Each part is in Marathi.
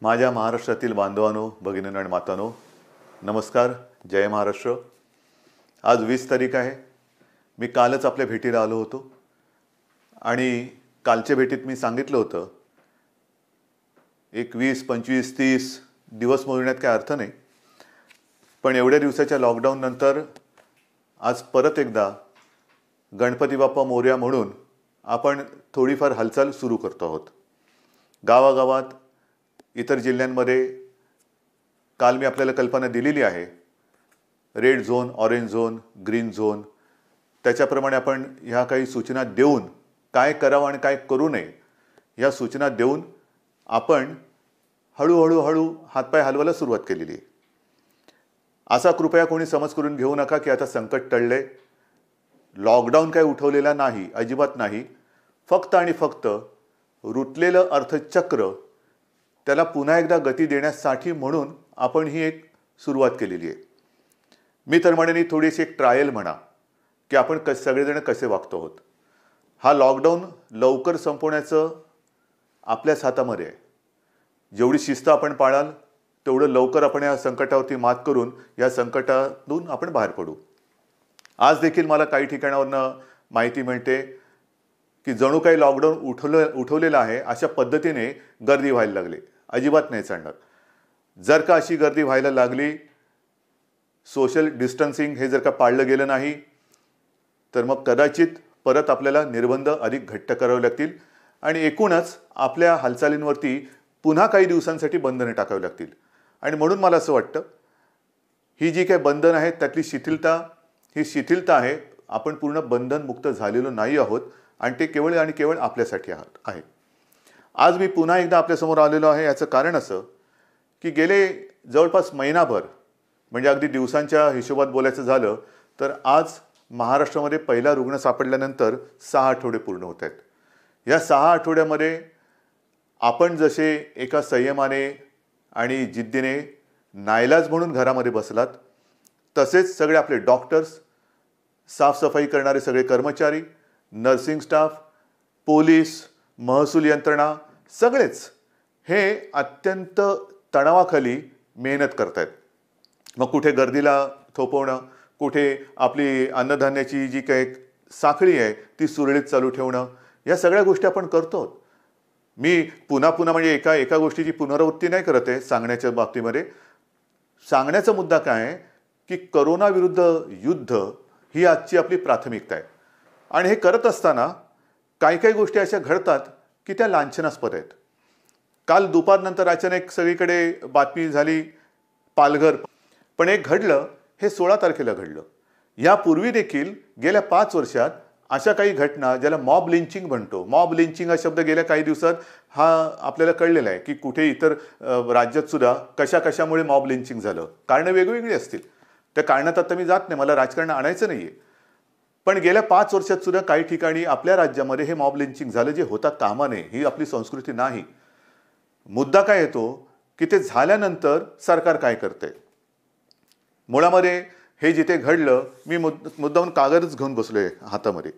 माझ्या महाराष्ट्रातील बांधवांनो, भगिनींनो आणि मातांनो, नमस्कार. जय महाराष्ट्र. आज 20 तारीख आहे. मी कालच आपल्या भेटीला आलो होतो आणि कालच्या भेटीत मी सांगितलं होतं एक 20, 25, 30 दिवस मोजण्यात काही अर्थ नाही, पण एवढ्या दिवसाच्या लॉकडाऊन नंतर आज परत एकदा गणपती बाप्पा मोरया म्हणून आपण थोडीफार हालचाल सुरू करतो आहोत. गावागावात, इतर जिल्ह्यांमध्ये काल मी आपल्याला कल्पना दिलेली आहे. Red zone, orange zone, green zone, त्याच्याप्रमाणे आपण ह्या काही सूचना देऊन काय करावं आणि काय करू नये ह्या सूचना देऊन आपण हळूहळू हातपाय हलवायला सुरुवात केलेली आहे. असा कृपया कोणी समज करून घेऊ नका की आता संकट टळले. लॉकडाऊन काय उठवलेला नाही, अजिबात नाही. फक्त आणि फक्त रुतलेलं अर्थचक्र त्याला पुन्हा एकदा गती देण्यासाठी म्हणून आपण ही एक सुरुवात केलेली आहे. मी तर म्हणेन ही थोडीशी एक ट्रायल म्हणा की आपण सगळेजण कसे वागतो आहोत. हा लॉकडाऊन लवकर संपवण्याचं आपल्याच हातामध्ये आहे. जेवढी शिस्त आपण पाळाल तेवढं लवकर आपण या संकटावरती मात करून या संकटातून आपण बाहेर पडू. आज देखील मला काही ठिकाणावरनं माहिती मिळते की जणू काही लॉकडाऊन उठवलेलं आहे अशा पद्धतीने गर्दी व्हायला लागली. अजिबात नाही चालणार. जर का अशी गर्दी व्हायला लागली, सोशल डिस्टन्सिंग हे जर का पाळलं गेलं नाही, तर मग कदाचित परत आपल्याला निर्बंध अधिक घट्ट करावे लागतील आणि एकूणच आपल्या हालचालींवरती पुन्हा काही दिवसांसाठी बंधने टाकावी लागतील. आणि म्हणून मला असं वाटतं ही जी काही बंधन आहेत त्यातली शिथिलता आहे. आपण पूर्ण बंधनमुक्त झालेलो नाही आहोत आणि ते केवळ आणि केवळ आपल्यासाठी आहे. आज मी पुन्हा एकदा आपल्यासमोर आलेलो आहे. याचं कारण असं की गेले जवळपास महिनाभर, म्हणजे अगदी दिवसांच्या हिशोबात बोलायचं झालं तर आज महाराष्ट्रामध्ये पहिला रुग्ण सापडल्यानंतर 6 आठवडे पूर्ण होत आहेत. या 6 आठवड्यामध्ये आपण जसे एका संयमाने आणि जिद्दीने नाईलाज म्हणून घरामध्ये बसलात, तसेच सगळे आपले डॉक्टर्स, साफसफाई करणारे सगळे कर्मचारी, नर्सिंग स्टाफ, पोलीस, महसूल यंत्रणा सगळेच हे अत्यंत तणावाखाली मेहनत करतायत. मग कुठे गर्दीला थोपवणं, कुठे आपली अन्नधान्याची जी काही साखळी आहे ती सुरळीत चालू ठेवणं, या सगळ्या गोष्टी आपण करतो. मी पुन्हा म्हणजे एका गोष्टीची पुनरावृत्ती नाही करत आहे सांगण्याच्या बाबतीमध्ये. सांगण्याचा मुद्दा काय आहे की करोना विरुद्ध युद्ध ही आजची आपली प्राथमिकता आहे. आणि हे करत असताना काही गोष्टी अशा घडतात की त्या लांछनास्पद आहेत. काल दुपारनंतर अचानक सगळीकडे बातमी झाली पालघर, पण एक घडलं हे 16 तारखेला घडलं. यापूर्वी देखील गेल्या 5 वर्षात अशा काही घटना ज्याला मॉब लिंचिंग म्हणतो. मॉब लिंचिंग हा शब्द गेल्या काही दिवसात हा आपल्याला कळलेला आहे की कुठे इतर राज्यात सुद्धा कशामुळे मॉब लिंचिंग झालं. कारणं वेगवेगळी असतील. त्या कारणात आता मी जात नाही, मला राजकारण आणायचं नाहीये. पण गेल्या 5 वर्षात सुद्धा काही ठिकाणी आपल्या राज्यामध्ये हे मॉब लिंचिंग झालं, जे होता कामा नये. ही आपली संस्कृती नाही. मुद्दा काय येतो की ते झाल्यानंतर सरकार काय करते. मुळामध्ये हे जिथे घडलं, मी मुद्दामून कागदच घेऊन बसलोय हातामध्ये.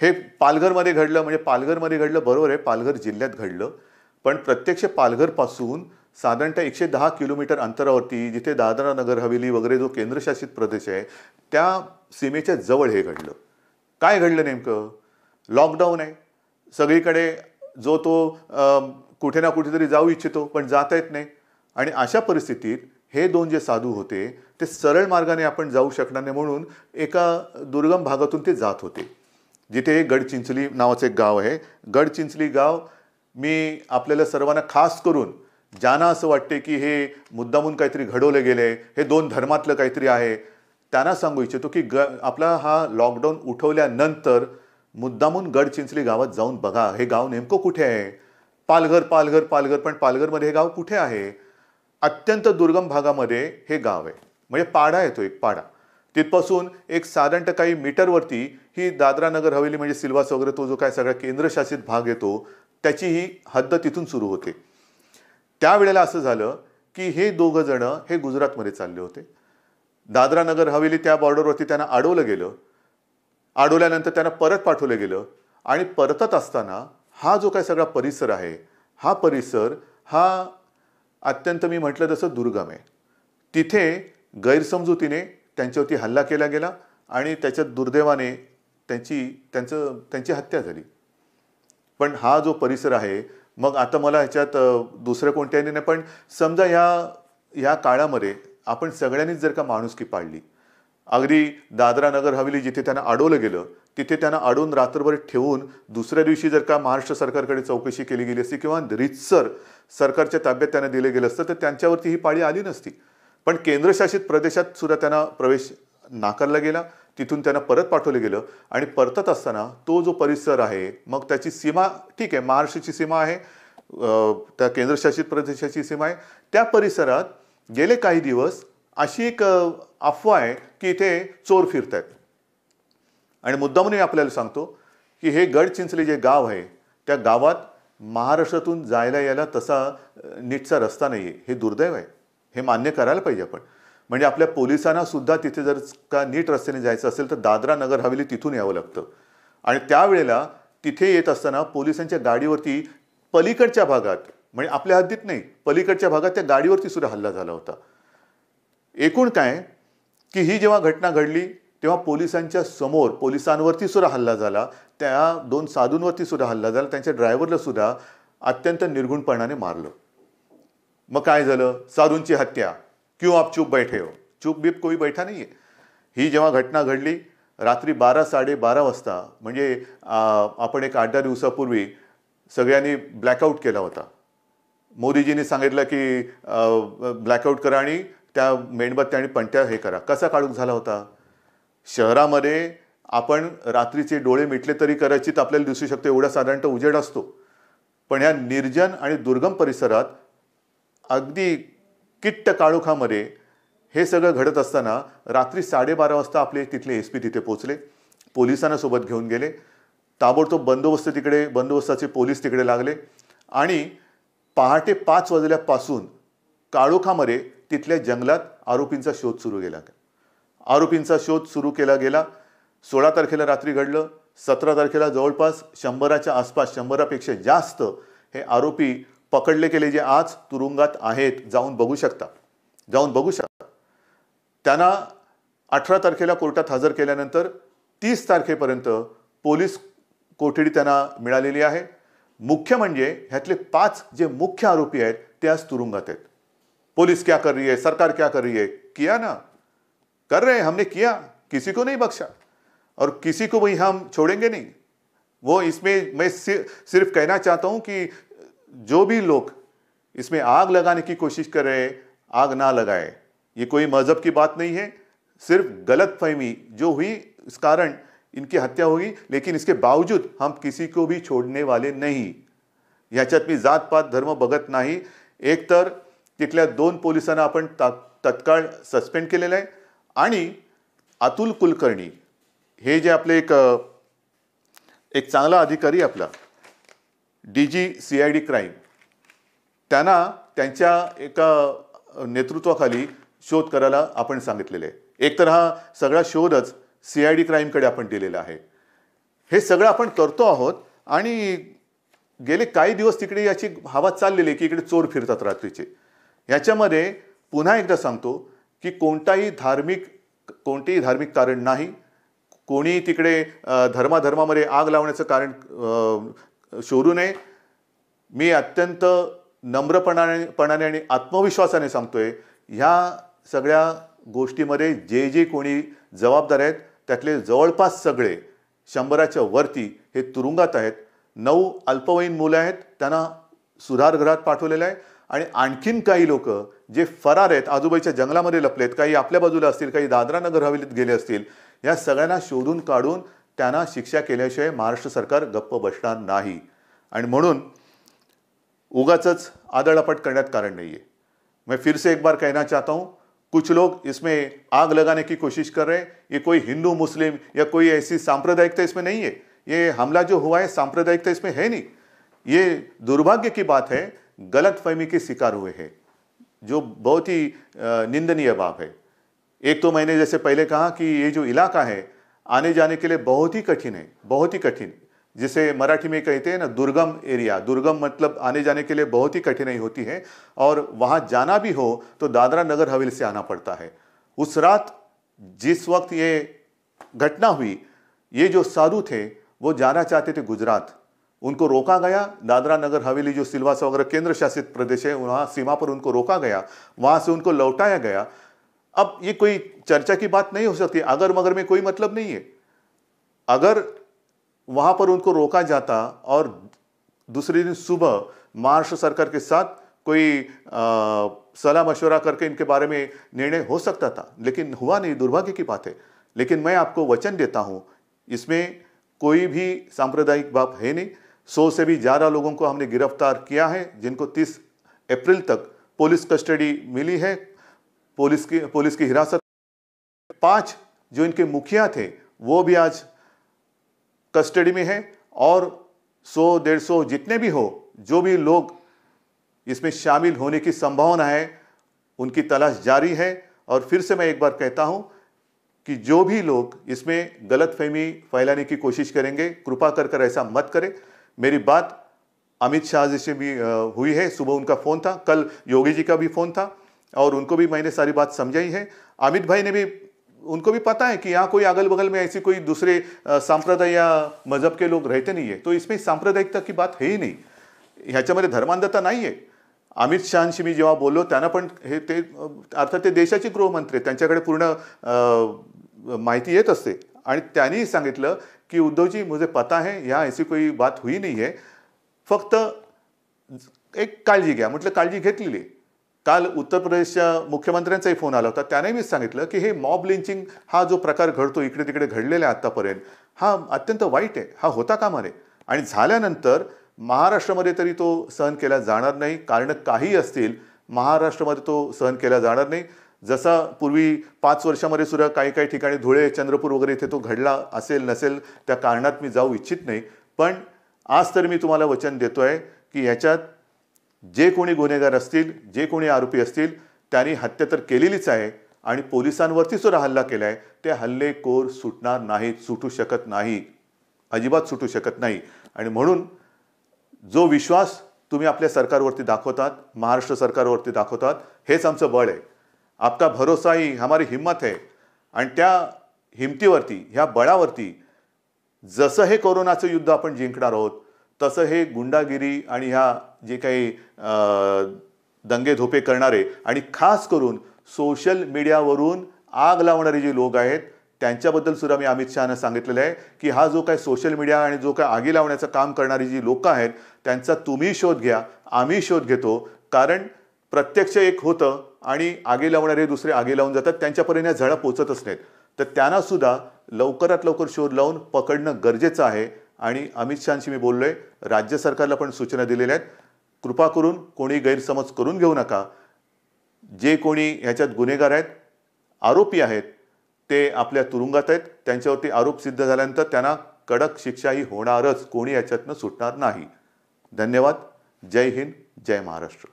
हे पालघरमध्ये घडलं, म्हणजे पालघरमध्ये घडलं बरोबर आहे, पालघर जिल्ह्यात घडलं. पण प्रत्यक्ष पालघरपासून साधारणतः 110 किलोमीटर अंतरावरती जिथे दादरा नगर हवेली वगैरे जो केंद्रशासित प्रदेश आहे त्या सीमेच्या जवळ हे घडलं. काय घडलं नेमकं? लॉकडाऊन आहे सगळीकडे. जो तो कुठे ना कुठेतरी जाऊ इच्छितो पण जाता येत नाही. आणि अशा परिस्थितीत हे 2 जे साधू होते ते सरळ मार्गाने आपण जाऊ शकणार नाही म्हणून एका दुर्गम भागातून ते जात होते, जिथे गडचिंचली नावाचं एक गाव आहे. गडचिंचली गाव मी आपल्याला सर्वांना खास करून ज्यांना असं वाटते की हे मुद्दामून काहीतरी घडवलं गेले, हे 2 धर्मातलं काहीतरी आहे, त्यांना सांगू इच्छितो की आपला हा लॉकडाऊन उठवल्यानंतर मुद्दामून गडचिंचली गावात जाऊन बघा हे गाव नेमकं कुठे आहे. पालघर पण पालघरमध्ये हे गाव कुठे आहे? अत्यंत दुर्गम भागामध्ये हे गाव आहे. म्हणजे पाडा येतो, एक पाडा. तिथपासून एक साधारणतः काही मीटरवरती ही दादरा नगर हवेली म्हणजे सिल्वास वगैरे तो जो काय सगळा केंद्रशासित भाग येतो त्याची ही हद्द तिथून सुरू होते. त्यावेळेला असं झालं की हे 2 जण हे गुजरातमध्ये चालले होते. दादरा नगर हवेली त्या बॉर्डरवरती त्यांना अडवलं गेलं. अडवल्यानंतर त्यांना परत पाठवलं गेलं आणि परतत असताना हा जो काय सगळा परिसर आहे हा परिसर हा अत्यंत मी म्हटलं तसं दुर्गम आहे. तिथे गैरसमजुतीने त्यांच्यावरती हल्ला केला गेला आणि त्याच्यात दुर्दैवाने त्यांची हत्या झाली. पण हा जो परिसर आहे, मग आता मला ह्याच्यात दुसरं कोणत्याही नाही, पण समजा ह्या काळामध्ये आपण सगळ्यांनीच जर का माणुसकी पाळली, अगदी दादरा नगर हवेली जिथे त्यांना अडवलं गेलं तिथे त्यांना अडवून रात्रभर ठेवून दुसऱ्या दिवशी जर का महाराष्ट्र सरकारकडे चौकशी केली गेली असती किंवा रीतसर सरकारच्या ताब्यात त्यांना दिलं गेलं असतं तर त्यांच्यावरती ही पाळी आली नसती. पण केंद्रशासित प्रदेशात सुद्धा त्यांना प्रवेश नाकारला गेला, तिथून त्यांना परत पाठवलं गेलं आणि परतत असताना तो जो परिसर आहे, मग त्याची सीमा ठीक आहे, महाराष्ट्राची सीमा आहे, त्या केंद्रशासित प्रदेशाची सीमा आहे, त्या परिसरात गेले काही दिवस अशी एक अफवा आहे की इथे चोर फिरत आहेत. आणि मुद्दामून आपल्याला सांगतो की हे गडचिंचले जे गाव आहे त्या गावात महाराष्ट्रातून जायला यायला तसा नीटचा रस्ता नाही आहे. हे दुर्दैव आहे, हे मान्य करायला पाहिजे आपण. म्हणजे आपल्या पोलिसांना सुद्धा तिथे जर का नीट रस्त्याने जायचं असेल तर दादरा नगर हवेली तिथून यावं लागतं. आणि त्यावेळेला तिथे येत असताना पोलिसांच्या गाडीवरती पलीकडच्या भागात, म्हणजे आपल्या हद्दीत नाही, पलीकडच्या भागात त्या गाडीवरती सुद्धा हल्ला झाला होता. एकूण काय की ही जेव्हा घटना घडली तेव्हा पोलिसांच्या समोर पोलिसांवरती सुद्धा हल्ला झाला, त्या 2 साधूंवरती सुद्धा हल्ला झाला, त्यांच्या ड्रायव्हरला सुद्धा अत्यंत निर्घुणपणाने मारलं. मग काय झालं? साधूंची हत्या. क्यों आप चुप बैठे हो? चुप बीप कोई बैठा नाही आहे. ही जेव्हा घटना घडली रात्री 12-12:30 वाजता, म्हणजे आपण एक 8-10 दिवसापूर्वी सगळ्यांनी ब्लॅकआउट केला होता. मोदीजींनी सांगितलं की ब्लॅकआउट करा आणि त्या मेणबत्त्या आणि पणत्या हे करा. कसा काळोख झाला होता? शहरामध्ये आपण रात्रीचे डोळे मिटले तरी कदाचित आपल्याला दिसू शकतो एवढा साधारणतः उजेड असतो. पण ह्या निर्जन आणि दुर्गम परिसरात अगदी किट्ट काळोखामध्ये हे सगळं घडत असताना रात्री 12:30 वाजता आपले तिथले SP तिथे पोहोचले, पोलिसांना सोबत घेऊन गेले, ताबडतोब बंदोबस्ताचे पोलीस तिकडे लागले आणि पहाटे 5 वाजल्यापासून काळोखामध्ये तिथल्या जंगलात आरोपींचा शोध सुरू केला गेला. 16 तारखेला रात्री घडलं, 17 तारखेला जवळपास 100च्या आसपास, 100पेक्षा जास्त हे आरोपी पकडले गेले, जे आज तुरुंगात आहेत. जाऊन बघू शकता. त्यांना 18 तारखेला कोर्टात हजर केल्यानंतर 30 तारखेपर्यंत पोलीस कोठडी त्यांना मिळालेली आहे. मुख्य म्हणजे ह्यातले 5 जे मुख्य आरोपी आहेत ते आज तुरुंगात आहेत. पुलिस क्या कर रही है, सरकार क्या कर रही है? किया ना, कर रहे हैं, हमने किया, किसी को नहीं बख्शा और किसी को भी हम छोड़ेंगे नहीं. वो इसमें मैं सिर्फ कहना चाहता हूं कि जो भी लोग इसमें आग लगाने की कोशिश कर रहे हैं, आग ना लगाए. ये कोई मजहब की बात नहीं है, सिर्फ गलतफहमी जो हुई इस कारण इनकी हत्या हुई, लेकिन इसके बावजूद हम किसी को भी छोड़ने वाले नहीं. ह्याच्यात मी जात पात धर्म बघत नाही. एक तर तिथल्या 2 पोलिसांना आपण तत्काळ सस्पेंड केलेलं आहे आणि अतुल कुलकर्णी हे जे आपले एक चांगला अधिकारी आपला DG CID क्राईम, त्यांना त्यांच्या एका नेतृत्वाखाली शोध करायला आपण सांगितलेले आहे. एकतर हा सगळा शोधच CID क्राईमकडे आपण दिलेला आहे. हे सगळं आपण करतो आहोत आणि गेले काही दिवस तिकडे याची हवा चाललेली आहे की इकडे चोर फिरतात रात्रीचे. याच्यामध्ये पुन्हा एकदा सांगतो की कोणतेही धार्मिक कारण नाही. कोणी तिकडे धर्मामध्ये आग लावण्याचं कारण शोधू नये. मी अत्यंत नम्रपणाने आणि आत्मविश्वासाने सांगतोय, ह्या सगळ्या गोष्टीमध्ये जे कोणी जबाबदार आहेत त्यातले जवळपास सगळे 100च्या वरती हे तुरुंगात आहेत. 9 अल्पवयीन मुलं आहेत, त्यांना सुधारगृहात पाठवलेलं आहे आणि आणखीन काही लोक जे फरार आहेत, आजूबाजूच्या जंगलामध्ये लपलेत, काही आपल्या बाजूला असतील, काही दादरा नगर हवेलीत गेले असतील. या सगळ्यांना शोधून काढून त्यांना शिक्षा केल्याशिवाय महाराष्ट्र सरकार गप्प बसणार नाही. आणि म्हणून उगाचच आदळापट करण्यात कारण नहीं है. मैं फिर से एक बार कहना चाहता हूँ, कुछ लोग इसमें आग लगाने की कोशिश कर रहे हैं. ये कोई हिंदू मुस्लिम या कोई ऐसी सांप्रदायिकता इसमें नहीं है. ये हमला जो हुआ है सांप्रदायिकता इसमें है नहीं. ये दुर्भाग्य की बात है, गलतफहमी के शिकार हुए हैं, जो बहुत ही निंदनीय बात है. एक तो मैंने जैसे पहले कहा कि ये जो इलाका है आने जाने के लिए बहुत ही कठिन है, बहुत ही कठिन. जिसे मराठी में कहते हैं ना दुर्गम एरिया, दुर्गम मतलब आने जाने के लिए बहुत ही कठिनाई होती है और वहाँ जाना भी हो तो दादरा नगर हवेली से आना पड़ता है। उस रात जिस वक्त ये घटना हुई, ये जो साधु थे वो जाना चाहते थे गुजरात, उनको रोका गया। दादरा नगर हवेली जो सिलवासा वगैरह केंद्र शासित प्रदेश है, वहाँ सीमा पर उनको रोका गया, वहाँ से उनको लौटाया गया। अब ये कोई चर्चा की बात नहीं हो सकती, अगर मगर में कोई मतलब नहीं है। अगर वहां पर उनको रोका जाता और दूसरे दिन सुबह महाराष्ट्र सरकार के साथ कोई सलाह मशवरा करके इनके बारे में निर्णय हो सकता था, लेकिन हुआ नहीं, दुर्भाग्य की बात है। लेकिन मैं आपको वचन देता हूं, इसमें कोई भी सांप्रदायिक बात है नहीं। 100 से भी ज़्यादा लोगों को हमने गिरफ्तार किया है, जिनको 30 अप्रैल तक पुलिस कस्टडी मिली है, पुलिस की हिरासत। 5 जो इनके मुखिया थे वो भी आज कस्टडी में है और 100-150 जितने भी हो, जो भी लोग इसमें शामिल होने की संभावना है, उनकी तलाश जारी है। और फिर से मैं एक बार कहता हूं कि जो भी लोग इसमें गलतफहमी फैलाने की कोशिश करेंगे, कृपा कर ऐसा मत करें। मेरी बात अमित शाह जी से भी हुई है, सुबह उनका फ़ोन था, कल योगी जी का भी फ़ोन था और उनको भी मैंने सारी बात समझाई है। अमित भाई ने भी, उनको भी पता है कि यहाँ कोई अगल बगल में ऐसी कोई दूसरे संप्रदाय या मजहब के लोग रहते नहीं है, तो इसमें सांप्रदायिकता की बात है ही नाही, ह्याच्यामध्ये धर्मांधता नाही आहे। अमित शहाशी मी जेव्हा बोललो त्यांना पण हे ते अर्थात ते देशाचे गृहमंत्री, त्यांच्याकडे पूर्ण माहिती येत असते आणि त्यांनी सांगितलं की उद्धवजी मुझे पता है यहाँ ऐसी कोई बात हुई नहीं है, फक्त एक काळजी घ्या। म्हटलं काळजी घेतलेली। काल उत्तर प्रदेशच्या मुख्यमंत्र्यांचाही फोन आला होता, त्याने मी सांगितलं की हे मॉब लिंचिंग हा जो प्रकार घडतो इकडे तिकडे घडलेला आहे आतापर्यंत, हा अत्यंत वाईट आहे, हा होता कामा नये आणि झाल्यानंतर महाराष्ट्रामध्ये तरी तो सहन केला जाणार नाही। कारण काही असतील, महाराष्ट्रामध्ये तो सहन केला जाणार नाही। जसा पूर्वी 5 वर्षामध्ये सुद्धा काही ठिकाणी धुळे, चंद्रपूर वगैरे इथे तो घडला असेल नसेल, त्या कारणात मी जाऊ इच्छित नाही। पण आज तर मी तुम्हाला वचन देतोय की ह्याच्यात जे कोणी गुन्हेगार असतील, जे कोणी आरोपी असतील, त्यांनी हत्या तर केलेलीच आहे आणि पोलिसांवरती सुद्धा हल्ला केलाय, ते हल्लेखोर सुटणार नाहीत, सुटू शकत नाही, अजिबात सुटू शकत नाही। आणि म्हणून जो विश्वास तुम्ही आपल्या सरकारवरती दाखवतात, महाराष्ट्र सरकारवरती दाखवतात, हेच आमचं बळ आहे। आपका भरोसा ही हमारी हिम्मत है आणि त्या हिमतीवरती, ह्या बळावरती जसं हे कोरोनाचं युद्ध आपण जिंकणार आहोत, तसं हे गुंडागिरी आणि ह्या जे काही दंगे धोपे करणारे आणि खास करून सोशल मीडियावरून आग लावणारे जे लोक आहेत, त्यांच्याबद्दल सुद्धा मी अमित शहाना सांगितलेलं आहे की हा जो काही सोशल मीडिया आणि जो काही आगी लावण्याचं काम करणारी जी लोक आहेत, त्यांचा तुम्ही शोध घ्या, आम्ही शोध घेतो। कारण प्रत्यक्ष एक होतं आणि आगी लावणारे दुसरे आगी लावून जातात, त्यांच्यापर्यंत या झळा पोचतच नाहीत। तर त्यांना सुद्धा लवकरात लवकर शोध लावून पकडणं गरजेचं आहे। आणि अमित शहाशी मी बोललोय, राज्य सरकारला पण सूचना दिलेल्या आहेत, कृपा करून कोणी गैरसमज करून घेऊ नका। जे कोणी ह्याच्यात गुन्हेगार आहेत, आरोपी आहेत, ते आपल्या तुरुंगात आहेत, त्यांच्यावरती आरोप सिद्ध झाल्यानंतर त्यांना कडक शिक्षाही होणारच, कोणी याच्यातनं सुटणार नाही। धन्यवाद। जय हिंद, जय महाराष्ट्र।